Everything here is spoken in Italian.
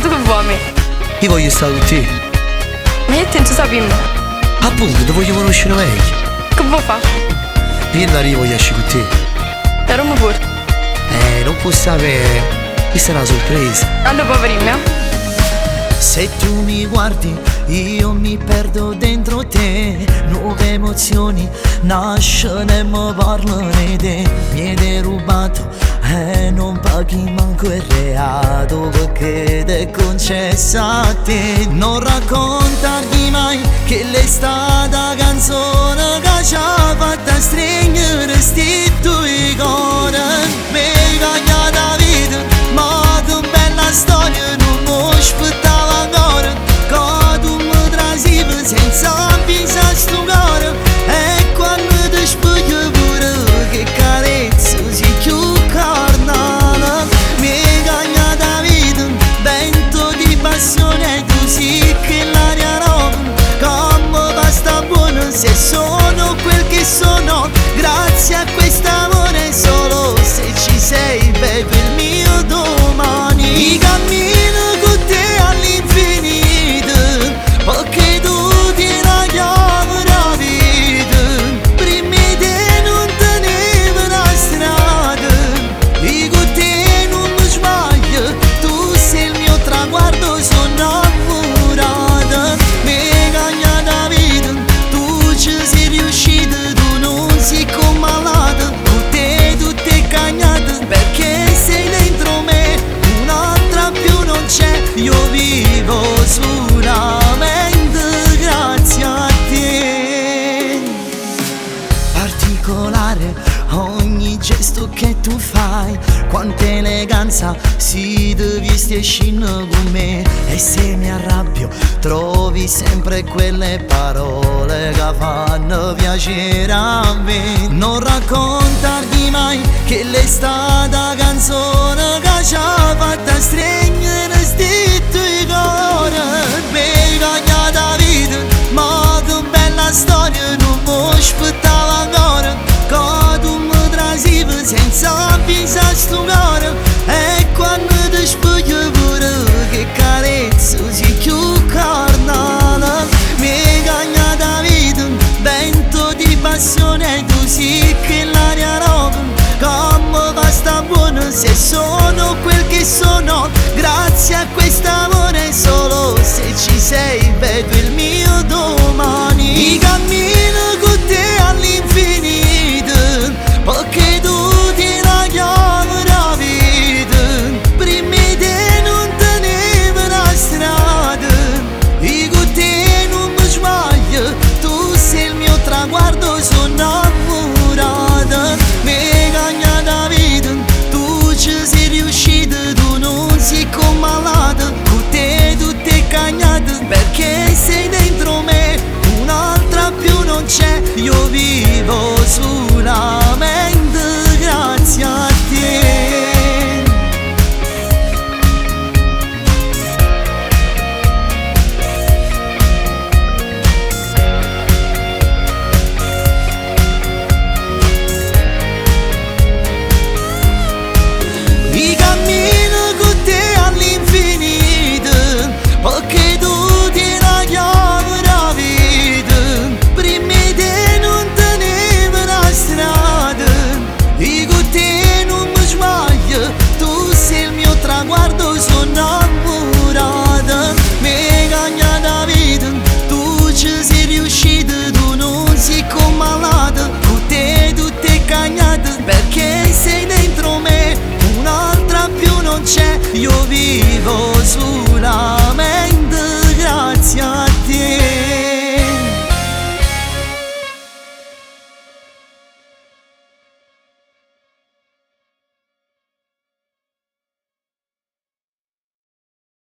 tu che vuoi a me? Io voglio stare con te. Ma io te non sapevi me. Appunto, ti voglio conoscere meglio. Che vuoi fare? Vieni da io voglio essere con te. E non mi porti. Non può sapere. Questa è una sorpresa. Allora poverina. Se tu mi guardi, io mi perdo dentro te. Nuove emozioni nascono e mi parlano di te. Mi hai derubato e non paghi manco il reato, perché ti è concesso a te. Non raccontarmi mai che l'è stata canzone che ci ha fatta stringere sti tuoi cuori. Mi hai cagnato la vita, ma che bella storia, non mi aspettavo ancora che tu mi trasivi senza avvisare sto cuore. E quando ti spogli pure che carezza sei più carnale. Mi hai cagnato la vita, vento di passione, e tu sì che l'aria roba che mi basta buona se sono quel che sono. Grazie a quest'amore, solo se ci sei bevo il mio domani. Cammino con te all'infinito, perché tu ti chiami la vita. Prima di te non tenevo la strada, e con te non mi sbaglio, tu sei il mio traguardo, sono innamorata. Mi hai cagnato la vita, tu ci sei riuscita, tu non sei malata. Con te tutto è cagnato, perché sei dentro me, un'altra più non c'è. Io vivo solamente grazie a te. Particolare ogni gesto che tu fai, quanta eleganza si devi stiscire con me. E se mi arrabbio trovi sempre quelle parole che fanno piacere a me. Non raccontarmi mai che l'è stata canzone che ci ha fatta stringere sti tuoi cuori. Mi hai cagnato la vita, ma che bella storia, non mi aspettavo ancora che tu mi trasivi senza avvisare sto cuore. E quando ti spogli pure che carezza sei più carnale. Mi hai cagnato la vita, vento di passione, e tu sì che l'aria roba che mi basta buona se sono quel che sono. Grazie a quest'amore, solo se ci sei vedo il mio domani. Cammino con te all'infinito, perché tu ti chiami la vita. Prima di te non tenevo la strada, e con te non mi sbaglio, tu sei il mio traguardo, sono innamorata. Mi hai cagnato la vita, tu ci sei riuscita, tu non sei malata. Con te tutto è cagnato, perché sei dentro me, un'altra più non c'è. Io vivo solamente grazie a te. I cammino con te all'infinito, perché tu ti chiami la vita. Prima di te non tenevo la strada, e con te non mi sbaglio, tu sei il mio traguardo, sono innamorata. Mi hai cagnato la vita, tu ci sei riuscita, tu non sei malata. Con te tutto è cagnato, perché sei dentro me, un'altra più non c'è. Io vivo